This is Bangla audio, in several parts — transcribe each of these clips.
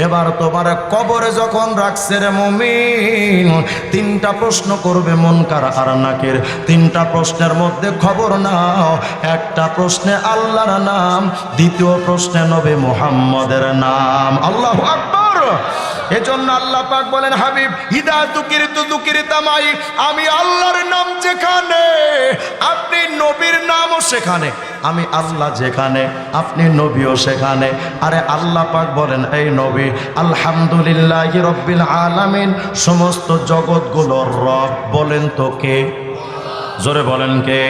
এবার তোমার কবরে যখন রাখছে রে মুমিন, তিনটা প্রশ্ন করবে মুনকার আর নাকির। তিনটা প্রশ্নের মধ্যে খবর নাও, একটা প্রশ্নে আল্লাহর নাম, দ্বিতীয় প্রশ্নে নবী মুহাম্মদের নাম। আল্লাহু আকবার। এজন্য আল্লাহ পাক বলেন, হাবিব ইদা তুকিরিতু তুকিরিতামাই, আমি আল্লাহর নাম যেখানে আপনি নবীর নামও সেখানে, আমি আল্লাহ যেখানে আপনি নবীও সেখানে। আরে আল্লাহ পাক বলেন, এই নবী আলহামদুলিল্লাহি রব্বিল আলামিন, সমস্ত জগৎগুলোর রব বলেন তো কে? জোরে বলেন কে?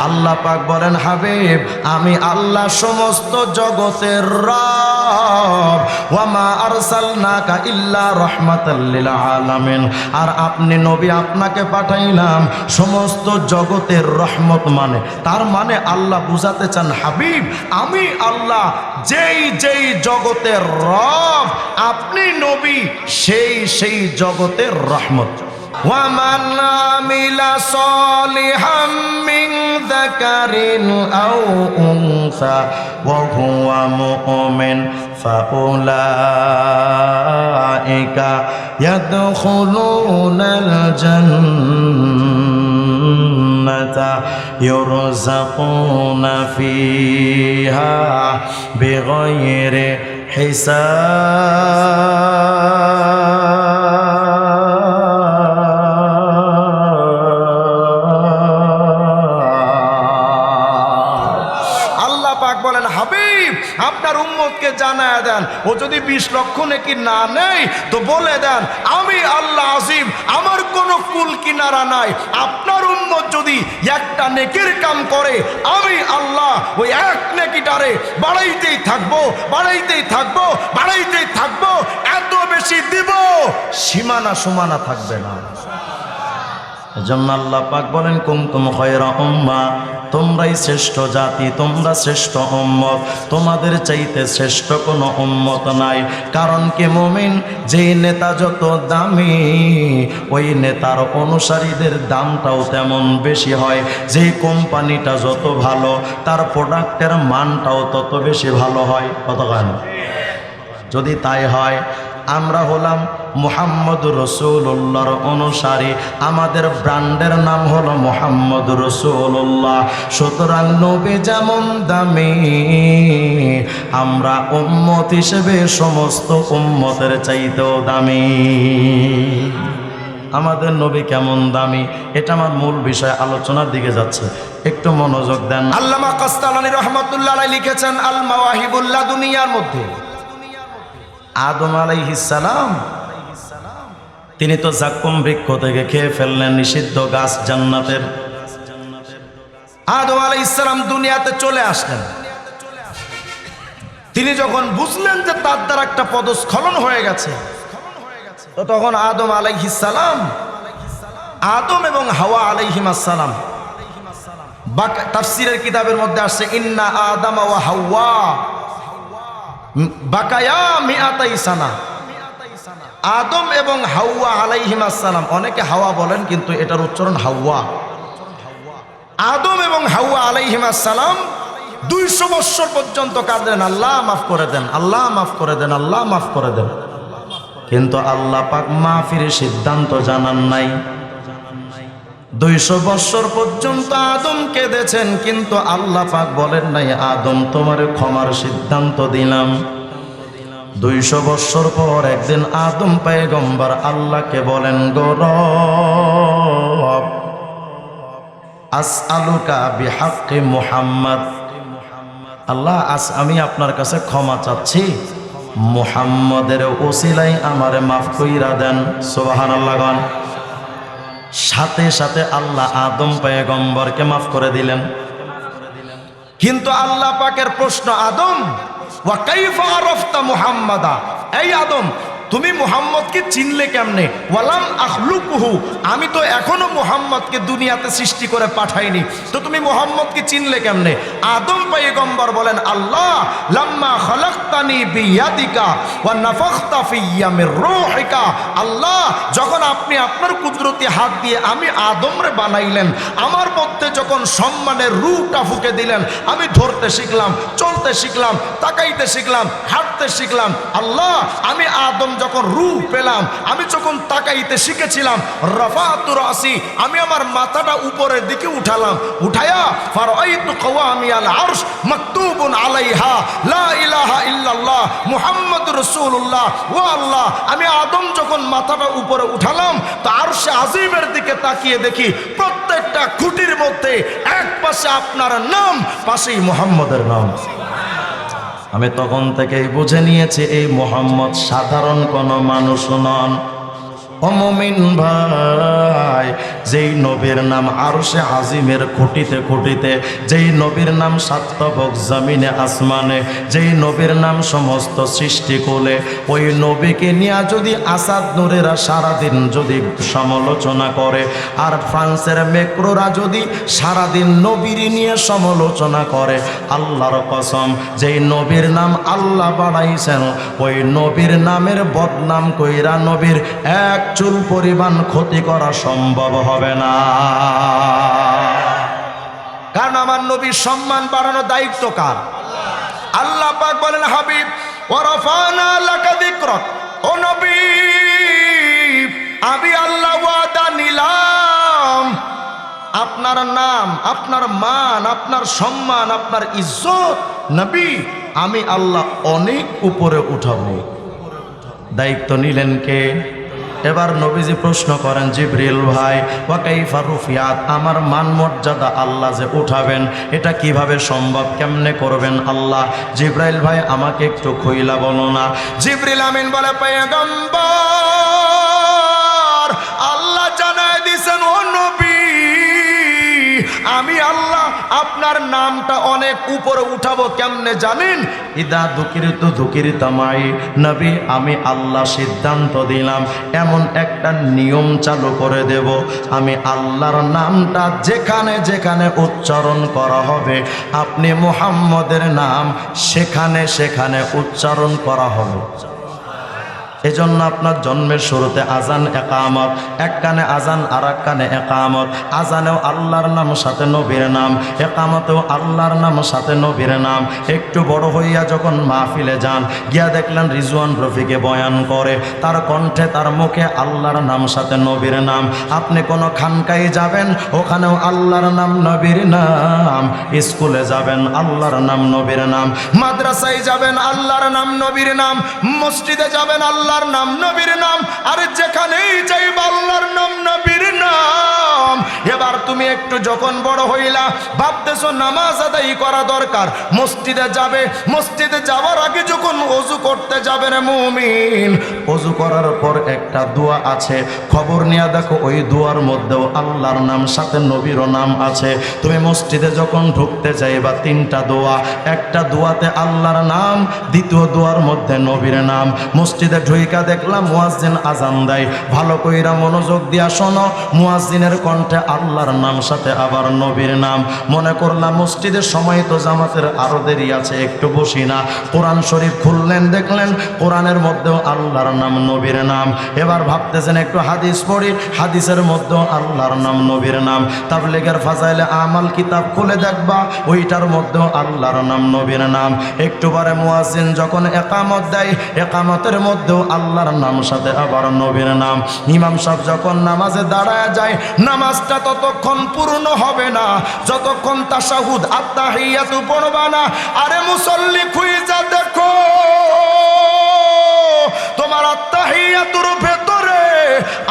আল্লাহ পাক বলেন, হাবিব আমি আল্লাহ সমস্ত জগতের রব। ওয়ামা আরসালনাকা ইল্লা রাহমাতাল লিল আলামিন, আর আপনি নবী, আপনাকে পাঠাইলাম সমস্ত জগতের রহমত। মানে তার মানে আল্লাহ বুঝাতে চান, হাবিব আমি আল্লাহ যেই যেই জগতের রব, আপনি নবী সেই জগতের রহমত। وَمَنْ عَمِلَ صَالِحًا مِّن ذَكَرٍ أَوْ أُنثَىٰ وَهُوَ مُؤْمِنٌ فَأُولَٰئِكَ يَدْخُلُونَ الْجَنَّةَ يُرْزَقُونَ فِيهَا بِغَيْرِ حِسَابٍ। বলেন, হাবিব আপনার উম্মতকে জানায় দেন, ও যদি 20 লক্ষ নেকি না নেয় তো বলে দেন, আমি আল্লাহ আজিম, আমার কোনো কুল কিনারা নাই। আপনার উম্মত যদি একটা নেকির কাম করে, আমি আল্লাহ ওই এক নেকিটারে বাড়াইতেই থাকবো, বাড়াইতেই থাকবো, বাড়াইতেই থাকবো, এত বেশি দিব, সীমানা সীমানা থাকবে না। এজন্য আল্লাহ পাক বলেন, কুনতুম খায়রা উম্মাহ, তোমরাই শ্রেষ্ঠ জাতি, তোমরা শ্রেষ্ঠ উম্মত, তোমাদের চাইতে শ্রেষ্ঠ কোনো উম্মত নাই। কারণ কি মুমিন, যেই নেতা যত দামি, ওই নেতার অনুসারীদের দামটাও তেমন বেশি হয়। যেই কোম্পানিটা যত ভালো, তার প্রোডাক্টের মানটাও তত বেশি ভালো হয়। কতখান? যদি তাই হয়, আমরা হলাম মুহাম্মদুর রাসূলুল্লাহর অনুসারী, আমাদের ব্র্যান্ডের নাম হলো মুহাম্মদুর রাসূলুল্লাহ। সুতরাং নবী যেমন দামি, আমরা উম্মত হিসেবে সমস্ত উম্মতের চাইতেও দামি। আমাদের নবী কেমন দামি, এটা আমার মূল বিষয়, আলোচনার দিকে যাচ্ছে, একটু মনোযোগ দেন। আল্লামা কাসতালানী রাহমাতুল্লাহ আলাইহি লিখেছেন আল মাওয়াহিবুল লাদুনিয়ার মধ্যে, আদম আলাইহিস সালাম তিনি তো জাক্কুম বৃক্ষ থেকে খেয়ে ফেললেন, নিষিদ্ধ গাছ জান্নাতের। আদম আলাইহিস সালাম দুনিয়াতে চলে আসলেন। তিনি যখন বুঝলেন যে তার দ্বারা একটা পদস্খলন হয়ে গেছে, তো তখন আদম আলাইহিস সালাম, আদম এবং হাওয়া আলাইহিমাস সালাম, তাফসীরের কিতাবের মধ্যে আসছে, ইন্না আদম ওয়া হাওয়া বাকায়া মিআতাই সানা। আদম এবং হাওয়া আলাইহিমাস সালাম, অনেকে হাওয়া বলেন কিন্তু এটার উচ্চারণ হাওয়া। আদম এবং হাওয়া আলাইহিমাস সালাম 200 বছর পর্যন্ত কাঁদলেন, আল্লাহ মাফ করে দেন, আল্লাহ মাফ করে দেন, আল্লাহ মাফ করে দেন। কিন্তু আল্লাহ পাক মাফির সিদ্ধান্ত জানান নাই। 200 বছর পর্যন্ত আদম কেঁদেছেন, কিন্তু আল্লাহ পাক বলেন নাই, আদম তোমার ক্ষমার সিদ্ধান্ত দিলাম। 200 বছর পর একদিন আদম পয়গম্বর আল্লাহকে বলেন, গো রব, আসআলুকা বিহাক্কি মুহাম্মদ, আল্লাহ আজ আমি আপনার কাছে ক্ষমা চাচ্ছি, মুহাম্মদের ওসিলায় আমারে মাফ কইরা দেন। সুবহানাল্লাহ গান। সাথে সাথে আল্লাহ আদম পয়গম্বরকে মাফ করে দিলেন। কিন্তু আল্লাহ পাকের প্রশ্ন, আদম ওয়া কাইফা আরাফতা মুহাম্মাদা, এই আদম তুমি মুহাম্মদকে চিনলে কেমনে? ওয়ালাম আখলুকুহু, আমি তো এখনো মুহাম্মদকে দুনিয়াতে সৃষ্টি করে পাঠাইনি, তো তুমি মুহাম্মদকে চিনলে কেমনে? আদম পয়গম্বর বলেন, আল্লাহ লাম্মা খালাকতানি বিয়াদিকা ওয়া নাফাখতা ফিয়া মির রূহিকা, আল্লাহ যখন আপনি আপনার কুদরতি হাত দিয়ে আমি আদমরে বানাইলেন, আমার মধ্যে যখন সম্মানের রূহটা ফুঁকে দিলেন, আমি ধরতে শিখলাম, চলতে শিখলাম, তাকাইতে শিখলাম, হাঁটতে শিখলাম। আল্লাহ আমি আদম যখন রূহ পেলাম, আমি যখন তাকাইতে শিখেছিলাম, রাফাতু রাসি, আমি আমার মাথাটা উপরের দিকে উঠালাম, উঠায়া ফারাইতু কওয়ামিয়াল আরশ মাকতুবুন আলাইহা লা ইলাহা ইল্লাল্লাহ মুহাম্মাদুর রাসূলুল্লাহ। ও আল্লাহ, আমি আদম যখন মাথাটা উপরে উঠালাম, তো আরশে আজিমের দিকে তাকিয়ে দেখি প্রত্যেকটা খুঁটির মধ্যে এক পাশে আপনার নাম, পাশেই মুহাম্মদের নাম। আমি তখন থেকেই বুঝে নিয়েছি এই মুহাম্মদ সাধারণ কোনো মানুষ নন। ও মুমিন ভাই, যেই নবীর নাম আরশে আজিমের খুঁটিতে খুঁটিতে, যেই নবীর নাম সাতবক জমিনে আসমানে, যেই নবীর নাম সমস্ত সৃষ্টিকুলে, ওই নবীকে নিয়ে যদি আসাদ নূরেরা সারাদিন যদি সমালোচনা করে, আর ফ্রান্সের মেক্রোরা যদি সারাদিন নবীর নিয়ে সমালোচনা করে, আল্লাহর কসম, যেই নবীর নাম আল্লাহ বাড়াইছেন, ওই নবীর নামের বদনাম কইরা নবীর এক চুল পরিমাণ ক্ষতি করা সম্ভব হবে না। কারণ আমার নবীর সম্মান বাড়ানোর দায়িত্ব কার? আল্লাহ পাক বলেন, হাবিব ওয়া রাফানা লাকা যিকরাক, ও নবী আমি আল্লাহ ওয়াদা নিলাম আপনার নাম, আপনার মান, আপনার সম্মান, আপনার ইজ্জত নবী আমি আল্লাহ অনেক উপরে উঠাবো। দায়িত্ব নিলেন কে? এবার নবীজি প্রশ্ন করেন, জিবরিল ভাই ওয়া কাইফা রুফিয়াত, আমার মান মর্যাদা আল্লাহ যে উঠাবেন এটা কিভাবে সম্ভব, কেমনে করবেন আল্লাহ? জিবরাইল ভাই আমাকে একটু খুইলা বলো না। জিবরিল আমিন বলে, পয়গম্বর আল্লাহ জানায় দিয়েছেন, ও নবী আমি আল্লাহ আপনার নামটা অনেক উপরে উঠাবো। কেমনে জানেন? ইদা দুকিরিতু দুকিরিতামাই, নবী আমি আল্লাহ সিদ্ধান্ত দিলাম এমন একটা নিয়ম চালু করে দেব, আমি আল্লাহর নামটা যেখানে যেখানে উচ্চারণ করা হবে, আপনি মুহাম্মদের নাম সেখানে সেখানে উচ্চারণ করা হবে। এজন্য আপনার জন্মের শুরুতে আজান একামত, এক কানে আজান আর এক কানে একামত, আজানেও আল্লাহর নাম সাথে নবীর নাম, একামতেও আল্লাহর নাম সাথে নবীর নাম। একটু বড় হইয়া যখন মাহফিলে যান, গিয়া দেখলেন রিজওয়ান রফিকে বয়ান করে, তার কণ্ঠে তার মুখে আল্লাহর নাম সাথে নবীর নাম। আপনি কোনো খানকায় যাবেন, ওখানেও আল্লাহর নাম নবীর নাম, স্কুলে যাবেন আল্লাহর নাম নবীর নাম, মাদ্রাসায় যাবেন আল্লাহর নাম নবীর নাম, মসজিদে যাবেন আল্লাহর নাম নবীর নাম, আর যেখানেই যাইবা আল্লাহর নাম নবীর নাম। এবার তুমি একটু যখন বড় হইলা, ভাবতেছো নামাজ আদায় করা দরকার, মসজিদে যাবে, মসজিদে যাওয়ার আগে যখন ওযু করতে যাবে রে মুমিন, ওযু করার পর একটা দোয়া আছে, খবর নিয়ে দেখো ওই দোয়ার মধ্যেও আল্লাহর নাম সাথে নবীরও নাম আছে। তুমি মসজিদে যখন ঢুকতে যাইবা, তিনটা দোয়া, একটা দোয়াতে আল্লাহর নাম, দ্বিতীয় দোয়ার মধ্যে নবীর নাম। মসজিদে ঢুইকা দেখলাম মুয়াজ্জিন আজান দেয়, ভালো কইরা মনোযোগ দিয়া শোনো, মুয়াজ্জিনের কণ্ঠে আল্লাহর নাম সাথে আবার নবীর নাম। মনে করলাম মসজিদের সময় তো জামাতের আরো দেরি আছে, একটু বসি না। কোরআন শরীফ খুললেন, দেখলেন কোরআনের মধ্যেও আল্লাহর নাম নবীর নাম। এবার ভাবতেছেন একটু হাদিস পড়ি, হাদিসের মধ্যেও আল্লাহর নাম নবীর নাম। তাবলীগের ফাজাইলে আমাল কিতাব খুলে দেখবা, ওইটার মধ্যেও আল্লাহর নাম নবীর নাম। একটু পরে মুয়াজ্জিন যখন একামত দেয়, একামতের মধ্যেও আল্লাহর নাম সাথে আবার নবীর নাম। ইমাম সাহেব যখন নামাজে দাঁড়ায় যায়, নামাজটা ততক্ষণ পূর্ণ হবে না যতক্ষণ তাশাহুদ আত্তাহিয়াতু পড়বা না। আরে মুসল্লি খুঁজা দেখো, তোমার আত্তাহিয়াতুর ভেতরে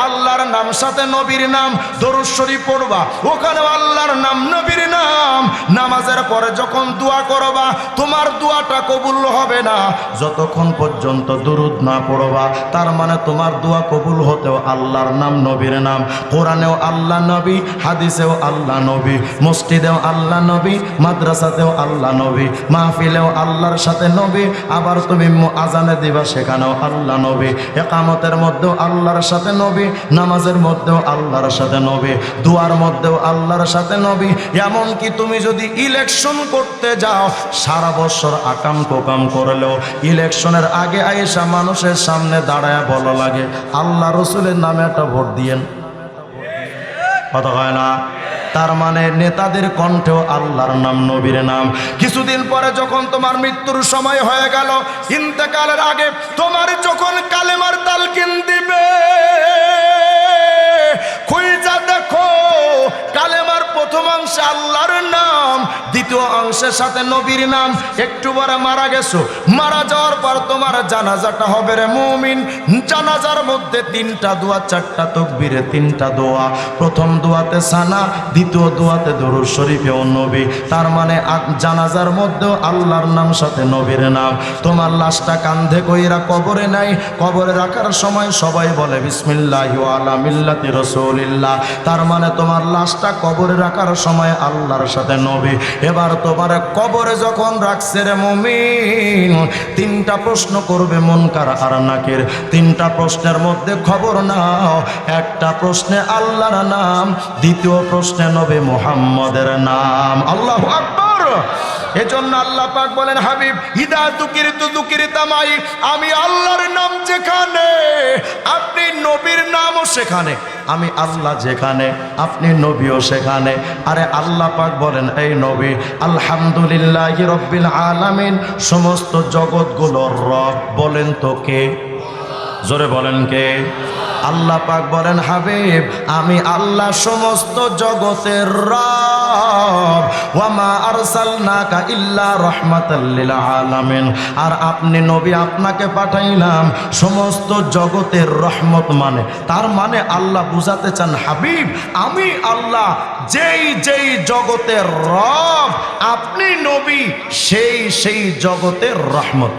আল্লাহর নাম নাম সাথে নবীর নাম, দরুদ শরীফ পড়বা, ওখানেও আল্লাহর নাম নবীর নাম। নামাজের পরে যখন দোয়া করবা তোমার দোয়াটা কবুল হবে না যতক্ষণ পর্যন্ত দরুদ না পড়বা। তার মানে তোমার দোয়া কবুল হতেও আল্লাহর নাম নবীর নাম। কোরআনেও আল্লাহ নবী, হাদিসেও আল্লাহ নবী, মসজিদেও আল্লাহ নবী, মাদ্রাসাতেও আল্লাহ নবী, মাহফিলেও আল্লাহর সাথে নবী। আবার তুমি আজানে দিবা সেখানেও আল্লাহ নবী, একামতের মধ্যেও আল্লাহর সাথে নবী, নামাজের মধ্যেও আল্লাহর সাথে নবী, দুয়ার মধ্যেও আল্লাহর সাথে নবী। এমনকি তুমি যদি ইলেকশন করতে যাও সারা বছর আকাম কোকাম করলেও ইলেকশনের আগে আয়েশা মানুষের সামনে দাঁড়ায় বলা লাগে আল্লাহ রসুলের নামে একটা ভোট দিয়েন, কথা হয় না? তার মানে নেতাদের কণ্ঠেও আল্লাহর নাম নবীর নাম। কিছুদিন পরে যখন তোমার মৃত্যুর সময় হয়ে গেল, ইন্তেকালের আগে তোমার যখন কালেমার তালকিন দিবে, খুঁজা দেখো কালেমার প্রথম অংশে আল্লাহর নাম, দ্বিতীয় অংশের সাথে নবীর নাম। একটু পরে মারা গেছো, মারা যাওয়ার পর তোমার জানাজাটা হবে রে মুমিন। জানাজার মধ্যে 3টা দোয়া, 4টা তাকবীরে 3টা দোয়া। প্রথম দোয়াতে সানা, দ্বিতীয় দোয়াতে দরুদ শরীফে ও নবী। তার মানে জানাজার মধ্যেও আল্লাহর নাম সাথে নবীর নাম। তোমার লাশটা কান্ধে কইরা কবরে নাই, কবরে রাখার সময় সবাই বলে বিসমিল্লাহি ওয়া আলা মিল্লাতি রাসূলিল্লাহ। তার মানে তোমার লাশটা কবরে রাখার সময় আল্লাহর সাথে নবী। এবার তোমার কবরে যখন রাখছে রে মুমিন, 3টা প্রশ্ন করবে মুনকার আর নাকির। 3টা প্রশ্নের মধ্যে খবর নাও, একটা প্রশ্নে আল্লাহর নাম, দ্বিতীয় প্রশ্নে নবী মুহাম্মদের নাম। আল্লাহু আকবার। এজন্য আল্লাহ পাক বলেন হাবিব ইদা যুকিরতু যুকিরতা মাই, আমি আল্লাহর নাম যেখানে আপনি নবীর নামও সেখানে, আমি আল্লাহ যেখানে আপনি নবীও সেখানে। আরে আল্লাহ পাক বলেন এই নবী আলহামদুলিল্লাহি রাব্বিল আলামিন, সমস্ত জগৎগুলোর রব বলেন তো কে? জোরে বলেন কে? আল্লাহ পাক বলেন হাবিব আমি আল্লাহ সমস্ত জগতের রব, ওয়া মা আরসালনাকা ইল্লা রাহমাতাল লিল আলামিন। আর আপনি নবী, আপনাকে পাঠাইলাম সমস্ত জগতের রহমত। মানে তার মানে আল্লাহ বুঝাতে চান হাবিব আমি আল্লাহ যেই যেই জগতের রব, আপনি নবী সেই সেই জগতের রহমত।